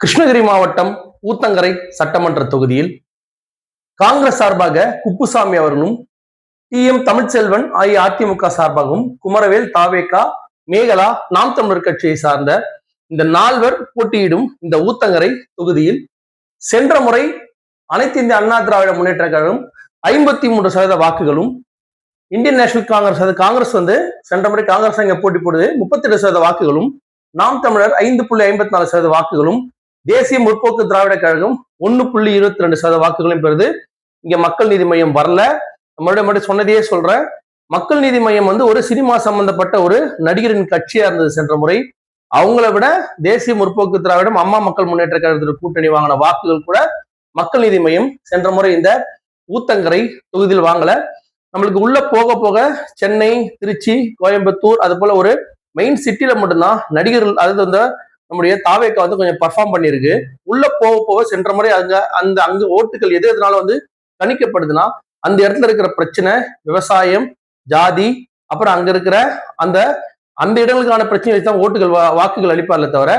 கிருஷ்ணகிரி மாவட்டம் ஊத்தங்கரை சட்டமன்ற தொகுதியில் காங்கிரஸ் சார்பாக குப்புசாமி அவர்களும் டி.எம். தமிழ்ச்செல்வன் அஇஅதிமுக சார்பாகவும் குமரவேல் தாவேகா மேகலா நாம் தமிழர் கட்சியை சார்ந்த இந்த நால்வர் போட்டியிடும் இந்த ஊத்தங்கரை தொகுதியில் சென்ற முறை அனைத்து இந்திய அண்ணா திராவிட முன்னேற்ற கழகம் 53% வாக்குகளும், இந்தியன் நேஷனல் காங்கிரஸ் சென்ற முறை காங்கிரஸ் இங்க போட்டி போடுது 38% வாக்குகளும், நாம் தமிழர் 5.54% வாக்குகளும், தேசிய முற்போக்கு திராவிட கழகம் 1.22% வாக்குகளையும் பெறுது. இங்க மக்கள் நீதி மையம் வரல. மறுபடியும் சொன்னதையே சொல்றேன். மக்கள் நீதி மையம் ஒரு சினிமா சம்பந்தப்பட்ட ஒரு நடிகரின் கட்சியா இருந்தது சென்ற முறை. அவங்கள விட தேசிய முற்போக்கு திராவிடம் அம்மா மக்கள் முன்னேற்ற கழகத்தில் கூட்டணி வாங்கின வாக்குகள் கூட மக்கள் நீதி மையம் சென்ற முறை இந்த ஊத்தங்கரை தொகுதியில் வாங்கல. நம்மளுக்கு உள்ள போக போக சென்னை, திருச்சி, கோயம்புத்தூர் அது போல ஒரு மெயின் சிட்டில மட்டும்தான் நடிகர்கள், அதாவது நம்முடைய தாவேக்கா கொஞ்சம் பர்ஃபார்ம் பண்ணிருக்கு. உள்ள போக போக சென்ற முறை அங்க ஓட்டுகள் எதுனால கணிக்கப்படுதுன்னா, அந்த இடத்துல இருக்கிற பிரச்சனை, விவசாயம், ஜாதி, அப்புறம் அங்க இருக்கிற அந்த இடங்களுக்கான பிரச்சனை வச்சுதான் ஓட்டுகள் வாக்குகள் அளிப்பார்ல தவிர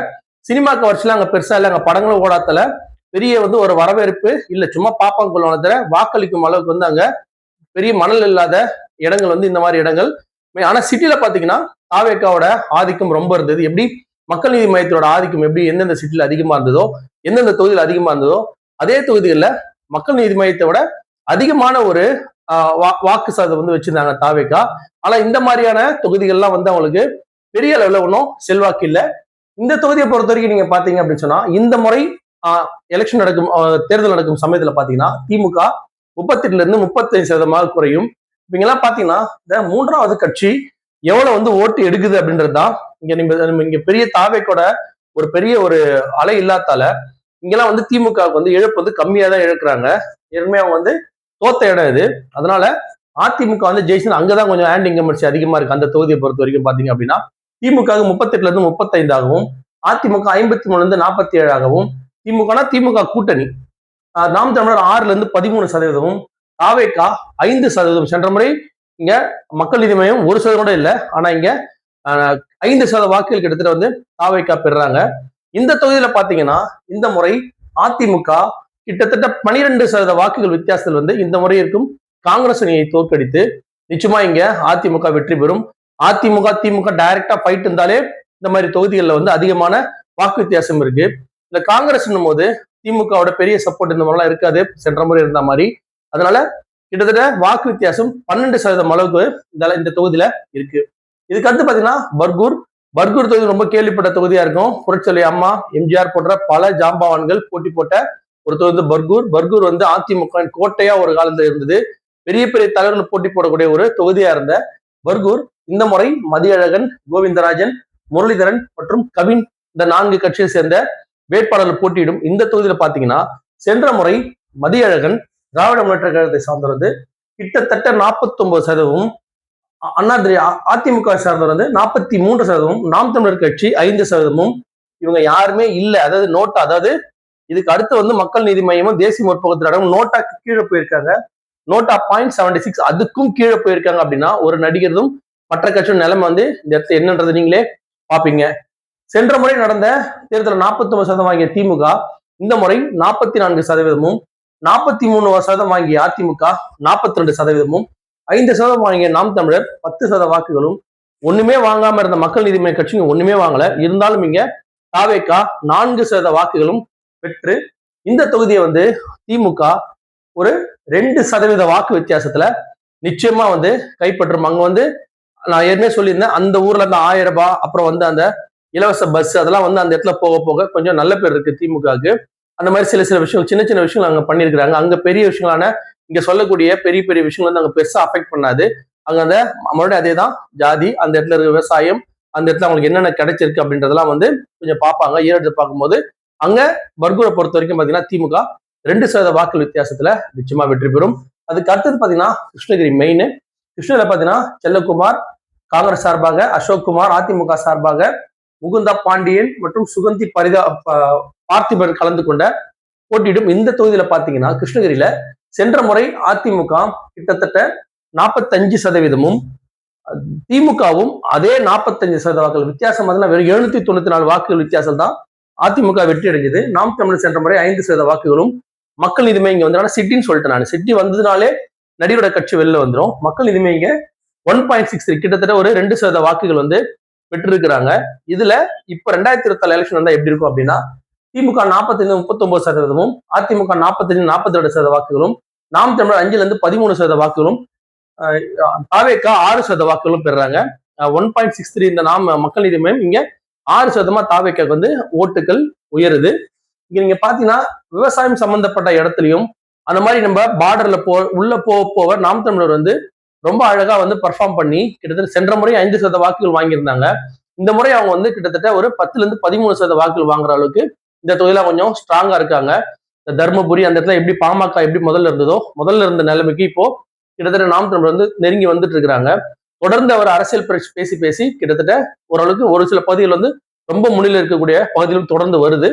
சினிமா கவர்ச்சியில அங்க பெருசா இல்லை. அங்க படங்களும் ஓடாத்தல பெரிய ஒரு வரவேற்பு இல்ல, சும்மா பாப்பாங்க கொள்வாங்க வாக்களிக்கும் அளவுக்கு அங்க பெரிய மணல் இல்லாத இடங்கள் இந்த மாதிரி இடங்கள். ஆனா சிட்டில பாத்தீங்கன்னா தாவேக்காவோட ஆதிக்கம் ரொம்ப இருந்தது. எப்படி மக்கள் நீதி மையத்தோட ஆதிக்கம் எப்படி எந்தெந்த சிட்டில அதிகமா இருந்ததோ, எந்தெந்த தொகுதியில் அதிகமா இருந்ததோ, அதே தொகுதிகளில் மக்கள் நீதி மையத்தை விட அதிகமான ஒரு வாக்கு சாதம் வச்சிருந்தாங்க தாவேக்கா. ஆனா இந்த மாதிரியான தொகுதிகள்லாம் அவங்களுக்கு பெரிய அளவுல ஒன்றும் செல்வாக்கு இல்லை. இந்த தொகுதியை பொறுத்த வரைக்கும் நீங்க பாத்தீங்க அப்படின்னு சொன்னா, இந்த முறை எலெக்ஷன் தேர்தல் நடக்கும் சமயத்துல பாத்தீங்கன்னா திமுக 38% குறையும். இவங்கெல்லாம் பாத்தீங்கன்னா இந்த மூன்றாவது கட்சி எவ்வளவு ஓட்டு எடுக்குது அப்படின்றதுதான் இங்க பெரிய தாவேக்கோட ஒரு பெரிய ஒரு அலை இல்லாதால இங்கெல்லாம் திமுக இழப்பு கம்மியா தான் இழக்கிறாங்க. ஏற்கனவே அவங்க தோத்த இடம் இது. அதனால அதிமுக ஜெயிச்சு அங்கதான் கொஞ்சம் ஆன்டி இன்கம்பன்சி அதிகமா இருக்கு. அந்த தொகுதியை பொறுத்த வரைக்கும் பாத்தீங்க அப்படின்னா திமுக 38% ஆகவும், அதிமுக 53 திமுக கூட்டணி நாம் தமிழர் 6-13%, தாவேக்கா 5%. சென்ற முறை இங்க மக்கள் நீதி மையம் 1% கூட இல்லை. ஆனா இங்க 5% வாக்குகள் கிட்டத்தட்ட தாவேக்கா பெறுறாங்க. இந்த தொகுதியில பாத்தீங்கன்னா இந்த முறை அதிமுக கிட்டத்தட்ட 12% வாக்குகள் வித்தியாசத்தில் இந்த முறை இருக்கும் காங்கிரஸ் அணியை தோற்கடித்து நிச்சயமா இங்க அதிமுக வெற்றி பெறும். திமுக டைரக்டா ஃபைட் இருந்தாலே இந்த மாதிரி தொகுதிகளில் அதிகமான வாக்கு வித்தியாசம் இருக்கு. இந்த காங்கிரஸ் போது திமுகவோட பெரிய சப்போர்ட் இந்த மாதிரிலாம் இருக்காது சென்ற முறை இருந்த மாதிரி. அதனால கிட்டத்தட்ட வாக்கு வித்தியாசம் 12% அளவுக்கு இந்த தொகுதியில இருக்கு. இதுக்கு அடுத்து பாத்தீங்கன்னா பர்கூர் தொகுதி ரொம்ப கேள்விப்பட்ட தொகுதியா இருக்கும். புரட்சித்தலைவி அம்மா, எம்ஜிஆர் போன்ற பல ஜாம்பவான்கள் போட்டி போட்ட ஒரு தொகுதி பர்கூர் அதிமுக கோட்டையா ஒரு காலத்துல இருந்தது. பெரிய பெரிய தலைவர்கள் போட்டி போடக்கூடிய ஒரு தொகுதியா இருந்த பர்கூர் இந்த முறை மதியழகன், கோவிந்தராஜன், முரளிதரன் மற்றும் கவின் இந்த 4 கட்சியை சேர்ந்த வேட்பாளர்கள் போட்டியிடும். இந்த தொகுதியில பாத்தீங்கன்னா சென்ற முறை மதியழகன் திராவிட முன்னேற்ற கழகத்தை சார்ந்தது கிட்டத்தட்ட 49%, அதிமுக சார்ந்தவர் 43%, நாம் தமிழர் கட்சி 5%. இவங்க யாருமே இல்லை. அதாவது நோட்டா, அதாவது இதுக்கு அடுத்து மக்கள் நீதி மையமும் தேசிய முற்போக்கு திராவிடம் நோட்டாக்கு கீழே போயிருக்காங்க. நோட்டா 0.76 அதுக்கும் கீழே போயிருக்காங்க. அப்படின்னா ஒரு நடிகரும் மற்ற கட்சியும் நிலைமை இந்த இடத்துல என்னன்றது நீங்களே பாப்பீங்க. சென்ற முறை நடந்த தேர்தலில் 49% வாங்கிய திமுக இந்த முறை 44%, 43% வாங்கிய அதிமுக 42%, 5% வாங்கிய நாம் தமிழர் 10% வாக்குகளும், ஒண்ணுமே வாங்காம இருந்த மக்கள் நீதி மைய கட்சிங்க ஒண்ணுமே வாங்கல. இருந்தாலும் இங்க தாவேக்கா 4% வாக்குகளும் பெற்று இந்த தொகுதியை திமுக ஒரு 2% வாக்கு வித்தியாசத்துல நிச்சயமா கைப்பற்றும். அங்க நான் ஏற்கனவே சொல்லியிருந்தேன், அந்த ஊர்ல 1000 ரூபாய், அப்புறம் அந்த இலவச பஸ், அதெல்லாம் அந்த இடத்துல போக போக கொஞ்சம் நல்ல பேர் இருக்கு திமுகவுக்கு. அந்த மாதிரி சில விஷயம், சின்ன சின்ன விஷயங்கள் அங்க பண்ணிருக்கிறாங்க. அங்க பெரிய விஷயங்களான இங்க சொல்லக்கூடிய பெரிய பெரிய விஷயங்கள் அங்க பெருசா அஃபெக்ட் பண்ணாது. அங்க மறுபடியும் அதே தான் ஜாதி, அந்த இடத்துல இருக்க விவசாயம், அந்த இடத்துல அவங்களுக்கு என்னென்ன கிடைச்சிருக்கு அப்படின்றதெல்லாம் கொஞ்சம் பார்ப்பாங்க. ஈரோடு பார்க்கும்போது அங்க பர்கூரை பொறுத்த வரைக்கும் பாத்தீங்கன்னா திமுக 2% வாக்கு வித்தியாசத்துல நிச்சயமா வெற்றி பெறும். அதுக்கு அடுத்தது பாத்தீங்கன்னா கிருஷ்ணகிரி மெயின். கிருஷ்ணகிரியில பாத்தீங்கன்னா செல்லக்குமார் காங்கிரஸ் சார்பாக, அசோக்குமார் அதிமுக சார்பாக, முகுந்தா பாண்டியன் மற்றும் சுகந்தி பார்த்திபன் கலந்து கொண்ட போட்டியிடும். இந்த தொகுதியில பாத்தீங்கன்னா கிருஷ்ணகிரியில சென்ற முறை அதிமுக கிட்டத்தட்ட 45%, திமுகவும் அதே 45% வாக்குகள் வித்தியாசம். வெறும் 794 வாக்குகள் வித்தியாசம் தான் அதிமுக வெற்றி அடைஞ்சது. நாம் தமிழர் சென்ற முறை 5% வாக்குகளும், மக்கள் நீதிமை இங்க வந்து சிட்டின்னு சொல்லிட்டேன் நான். சிட்டி வந்ததுனாலே நடிகரோட கட்சி வெளில வந்துடும். மக்கள் நீதிமை இங்க 1.63 கிட்டத்தட்ட ஒரு 2% வாக்குகள் வந்து பெற்றிருக்கிறாங்க. இதுல இப்ப 2024 எலெக்ஷன் வந்தா எப்படி இருக்கும் அப்படின்னா, திமுக 45-39%, அதிமுக 45-42% வாக்குகளும், நாம் தமிழர் 5-13% வாக்குகளும், தாவேக 6% வாக்குகளும் பெறாங்க. 1.63 இந்த மக்கள் நீதி மையம் இங்க 6% தாவேக வந்து ஓட்டுகள் உயருது. இங்க நீங்க பாத்தீங்கன்னா விவசாயம் சம்பந்தப்பட்ட இடத்துலயும் அந்த மாதிரி நம்ம பார்டர்ல உள்ள போக நாம் தமிழர் வந்து ரொம்ப அழகா வந்து பெர்ஃபார்ம் பண்ணி கிட்டத்தட்ட சென்ற முறை 5% வாக்குகள் வாங்கியிருந்தாங்க. இந்த முறை அவங்க வந்து கிட்டத்தட்ட ஒரு 10-13% வாக்குகள் வாங்குற அளவுக்கு இந்த தொகுதியில கொஞ்சம் ஸ்ட்ராங்கா இருக்காங்க. தர்மபுரி அந்த இடத்துல எப்படி பாமக எப்படி முதல்ல இருந்ததோ முதல்ல இருந்த நிலைமைக்கு இப்போ கிட்டத்தட்ட நாம் தமிழர் வந்து நெருங்கி வந்துட்டு இருக்கிறாங்க. தொடர்ந்து அவர் அரசியல் பேசி பேசி கிட்டத்தட்ட ஓரளவுக்கு ஒரு சில பகுதிகள் வந்து ரொம்ப முன்னில இருக்கக்கூடிய பகுதிகளும் தொடர்ந்து வருது.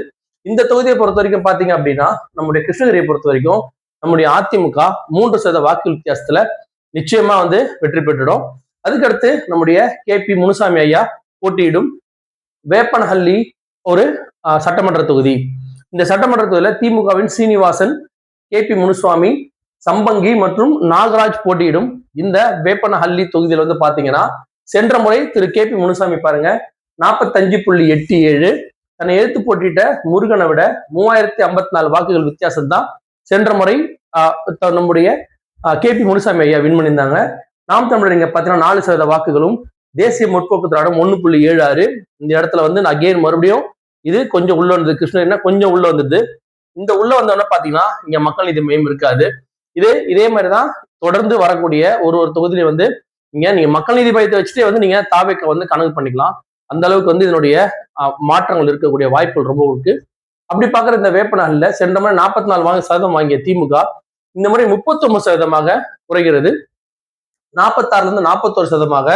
இந்த தொகுதியை பொறுத்த வரைக்கும் பாத்தீங்க அப்படின்னா, நம்முடைய கிருஷ்ணகிரியை பொறுத்த வரைக்கும் நம்முடைய அதிமுக 3% வாக்கு வித்தியாசத்துல நிச்சயமா வந்து வெற்றி பெற்றுடும். அதுக்கடுத்து நம்முடைய KP முனுசாமி ஐயா போட்டியிடும் வேப்பனஹள்ளி ஒரு சட்டமன்ற தொகுதி. இந்த சட்டமன்ற தொகுதியில திமுகவின் சீனிவாசன், KP முனுசாமி, சம்பங்கி மற்றும் நாகராஜ் போட்டியிடும் இந்த வேப்பனஹள்ளி தொகுதியில் வந்து பாத்தீங்கன்னா, சென்ற முறை திரு KP முனுசாமி பாருங்க 45.87, தன்னை எதிர்த்து போட்டியிட்ட முருகனை விட 3054 வாக்குகள் வித்தியாசம் தான் சென்ற முறை நம்முடைய KP முனுசாமி ஐயா வின் பண்ணியிருந்தாங்க. நாம் தமிழர் இங்க பாத்தீங்கன்னா 4% வாக்குகளும், தேசிய முற்போக்கு திராவிடம் 1.76. இந்த இடத்துல வந்து அகெயின் மறுபடியும் இது கொஞ்சம் உள்ள வந்தது. கிருஷ்ணகிரினா கொஞ்சம் உள்ள வந்தது. இந்த உள்ள வந்தோன்னா பாத்தீங்கன்னா இங்க மக்கள் நீதி மையம் இருக்காது. இதே மாதிரிதான் தொடர்ந்து வரக்கூடிய ஒரு தொகுதியில வந்து நீங்க மக்கள் நீதி மையத்தை வச்சுட்டே வந்து நீங்க தாவேக்க வந்து கணக்கு பண்ணிக்கலாம். அந்த அளவுக்கு வந்து இதனுடைய மாற்றங்கள் இருக்கக்கூடிய வாய்ப்புகள் ரொம்ப இருக்கு. அப்படி பாக்குற இந்த வேப்பனஹள்ளில சென்ற முறை 44% வாங்கிய திமுக இந்த முறை 39% குறைகிறது. 46-41%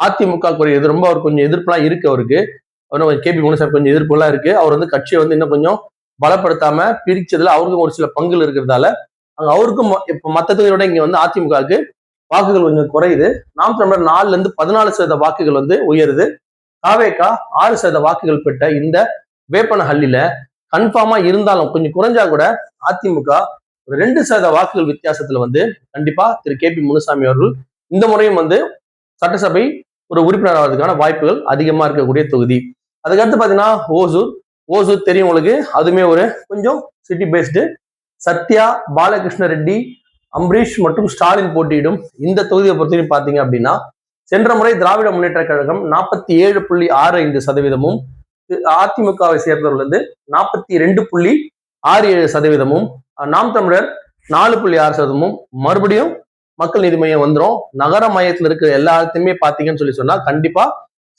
அதிமுக குறைகிறது. ரொம்ப அவர் கொஞ்சம் எதிர்ப்புலாம் இருக்கு. அவருக்கு KP முனுசாமி கொஞ்சம் எதிர்ப்புலாம் இருக்கு. அவர் வந்து கட்சியை வந்து இன்னும் கொஞ்சம் பலப்படுத்தாம பிரிச்சதுல அவருக்கும் ஒரு சில பங்குகள் இருக்கிறதால அவருக்கும் இப்ப மத்த தொகுதியோட இங்க வந்து அதிமுகவுக்கு வாக்குகள் கொஞ்சம் குறையுது. நாம் தமிழர் 4-14% வாக்குகள் வந்து உயருது. தாவேகா 6% வாக்குகள் பெற்ற இந்த வேப்பனஹள்ளில கன்ஃபார்மா இருந்தாலும் கொஞ்சம் குறைஞ்சா கூட அதிமுக ஒரு 2% வாக்குகள் வித்தியாசத்துல வந்து கண்டிப்பா திரு KP முனுசாமி அவர்கள் இந்த முறையும் வந்து சட்டசபை ஒரு உறுப்பினர் ஆவதற்கான வாய்ப்புகள் அதிகமா இருக்கக்கூடிய தொகுதி. அதுக்கடுத்து பாத்தீங்கன்னா ஓசூர் தெரியும் உங்களுக்கு. அதுவுமே ஒரு கொஞ்சம் சிட்டி பேஸ்டு. சத்யா, பாலகிருஷ்ண ரெட்டி, அம்பரீஷ் மற்றும் ஸ்டாலின் போட்டியிடும் இந்த தொகுதியை பொறுத்தவரைக்கும் பாத்தீங்க அப்படின்னா, சென்ற முறை திராவிட முன்னேற்ற கழகம் 47.65%, அதிமுகவை சேர்ந்தவர்கள் வந்து 42.67%, நாம் தமிழர் 4.6%, மறுபடியும் மக்கள் நீதி மையம் வந்துடும். நகர மையத்தில் இருக்கிற எல்லாத்தையுமே பாத்தீங்கன்னு சொன்னா கண்டிப்பா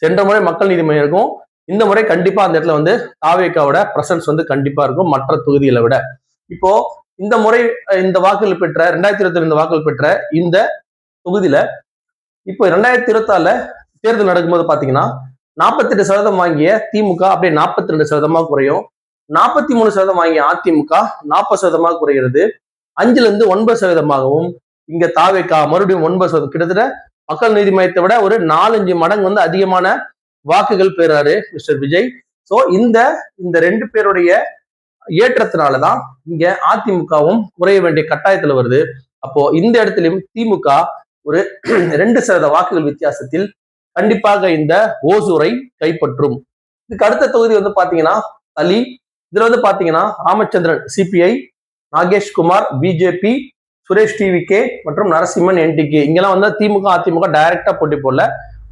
சென்ற முறை மக்கள் நீதி மையம் இருக்கும். இந்த முறை கண்டிப்பா அந்த இடத்துல வந்து தாவேக்காவோட பிரசன்ஸ் வந்து கண்டிப்பா இருக்கும் மற்ற தொகுதிகளை விட. இப்போ இந்த முறை இந்த வாக்குகள் பெற்ற 2022 வாக்குகள் பெற்ற இந்த தொகுதியில இப்போ 2024 தேர்தல் நடக்கும்போது பாத்தீங்கன்னா 48% வாங்கிய திமுக அப்படியே 42% குறையும். 43% வாங்கிய அதிமுக 40% குறைகிறது. 5-9%, இங்க தாவேகா மறுபடியும் 9%, கிட்டத்தட்ட மக்கள் நீதி மையத்தை விட ஒரு 4-5 மடங்கு வந்து அதிகமான வாக்குகள் பெறாரு மிஸ்டர் விஜய். சோ இந்த 2 பேருடைய ஏற்றத்தினாலதான் இங்க அதிமுகவும் குறைய வேண்டிய கட்டாயத்துல வருது. அப்போ இந்த இடத்திலும் திமுக ஒரு 2% வாக்குகள் வித்தியாசத்தில் கண்டிப்பாக இந்த ஓசூரை கைப்பற்றும். இதுக்கு அடுத்த தொகுதி வந்து பாத்தீங்கன்னா தளி. இதுல வந்து பாத்தீங்கன்னா Ramachandran CPI, நாகேஷ்குமார் BJP, Suresh TVK மற்றும் நரசிம்மன் NTK. இங்கெல்லாம் வந்து திமுக அதிமுக டைரக்டா போட்டி போடல,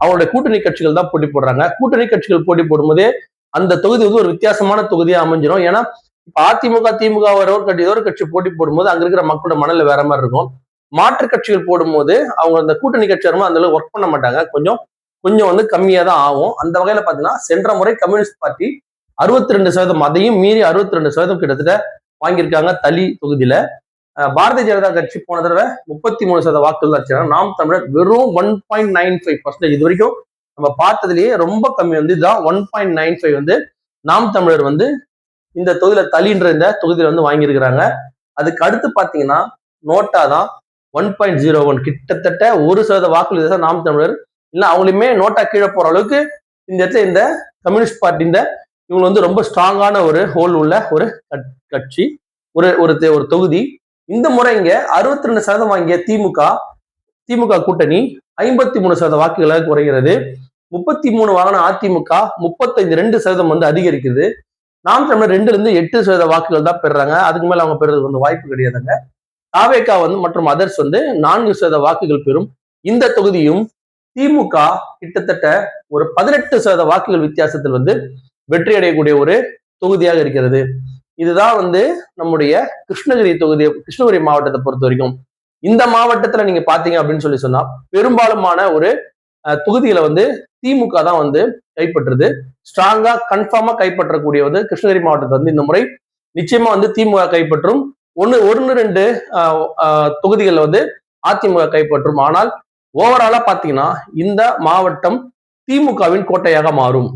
அவங்களுடைய கூட்டணி கட்சிகள் தான் போட்டி போடுறாங்க. கூட்டணி கட்சிகள் போட்டி போடும்போது அந்த தொகுதி வந்து ஒரு வித்தியாசமான தொகுதியா அமைஞ்சிடும். ஏன்னா இப்ப அதிமுக திமுக ஒரு கட்சி போட்டி போடும்போது அங்க இருக்கிற மக்களோட மனநிலை வேற மாதிரி இருக்கும். மாற்று கட்சிகள் போடும்போது அவங்க அந்த கூட்டணி கட்சியாரமா அந்த அளவுக்கு ஒர்க் பண்ண மாட்டாங்க. கொஞ்சம் வந்து கம்மியா தான் ஆகும். அந்த வகையில பாத்தீங்கன்னா சென்ற முறை கம்யூனிஸ்ட் பார்ட்டி 62%, அதையும் மீறி 62% கிட்டத்தட்ட வாங்கியிருக்காங்க தளி தொகுதியில. பாரதிய ஜனதா கட்சி போன தடவை 33% வாக்குகள் தான். நாம் தமிழர் வெறும் 1.95%. இது வரைக்கும் நம்ம பார்த்ததுலயே ரொம்ப கம்மி வந்து இதுதான் 1.95 வந்து நாம் தமிழர் வந்து இந்த தொகுதியில தளின்ற இந்த தொகுதியில வந்து வாங்கியிருக்கிறாங்க. அதுக்கு அடுத்து பாத்தீங்கன்னா நோட்டா தான் 1.01, கிட்டத்தட்ட 1% வாக்குகள் நாம் தமிழர் இல்ல அவங்களுமே நோட்டா கீழே போற அளவுக்கு இந்த இடத்துல இந்த கம்யூனிஸ்ட் பார்ட்டி இந்த இவங்க வந்து ரொம்ப ஸ்ட்ராங்கான ஒரு ஹோல் உள்ள ஒரு கட்சி, ஒரு ஒரு தொகுதி. இந்த முறை இங்க 62% வாங்கிய திமுக கூட்டணி 53% வாக்குகளாக குறைகிறது. 33 வாங்கின அதிமுக 35 வந்து அதிகரிக்குது. நாம் தமிழர் 2% வாக்குகள் தான் பெறுறாங்க. அதுக்கு மேல அவங்க பெறுறது வந்து வாய்ப்பு கிடையாதுங்க. தாவேகா வந்து மற்றும் அதர்ஸ் வந்து 4% வாக்குகள் பெறும். இந்த தொகுதியும் திமுக கிட்டத்தட்ட ஒரு 18% வாக்குகள் வித்தியாசத்தில் வந்து வெற்றி அடையக்கூடிய ஒரு தொகுதியாக இருக்கிறது. இதுதான் வந்து நம்முடைய கிருஷ்ணகிரி மாவட்டத்தை பொறுத்த வரைக்கும். இந்த மாவட்டத்துல நீங்க பாத்தீங்க அப்படின்னு சொன்னா பெரும்பாலுமான ஒரு தொகுதிகளை வந்து திமுக தான் வந்து கைப்பற்றுது. ஸ்ட்ராங்கா கன்ஃபார்மா கைப்பற்றக்கூடிய வந்து கிருஷ்ணகிரி மாவட்டத்தை வந்து இந்த முறை நிச்சயமா வந்து திமுக கைப்பற்றும். ஒன்னு ரெண்டு தொகுதிகளில் வந்து அதிமுக கைப்பற்றும். ஆனால் ஓவராலா பாத்தீங்கன்னா இந்த மாவட்டம் திமுகவின் கோட்டையாக மாறும்.